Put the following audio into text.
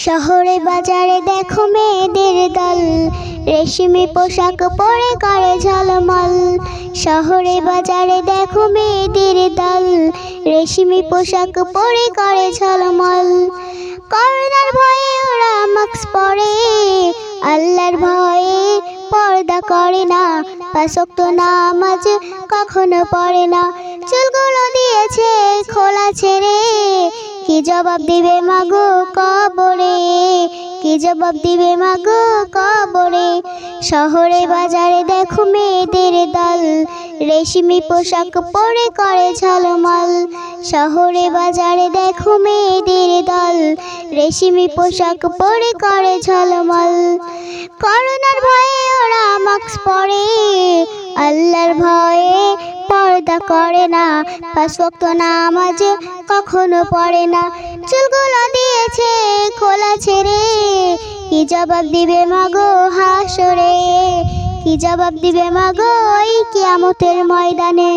শহরে বাজারে দেখো মেয়েদের দল, রেশমি পোশাক পরে করে ঝলমল। শহরে বাজারে দেখো মেয়েদের দল, রেশমি পোশাক পরে করে ঝলমল। করোনার ভয়ে ওরা মাস্ক পরে, আল্লাহর ভয়ে পর্দা করে না। পাঁচ ওয়াক্ত নামাজ কখনো পড়ে না, চুলগুলো দিয়েছে খোলা ছেড়ে। কি জবাব দিবে মাগো কবরে, কি জবাব দিবে মাগো কবরে। শহরে বাজারে দেখো মেয়েদের দল, রেশমি পোশাক পরে করে ঝলমল। শহরে বাজারে দেখো মেয়েদের দল, রেশমি পোশাক পরে করে ঝলমল। করোনার ভয়ে ওরা মাস্ক পরে, আল্লাহর ভয়ে পর্দা করে না। পাঁচ ওয়াক্ত নামাজ কখনো পড়ে না, চুলগুলো দিয়েছে খোলা ছেড়ে। কি জবাব দিবে মাগো হাসরে, কি জবাব দিবে মাগো এই কিয়ামতের ময়দানে।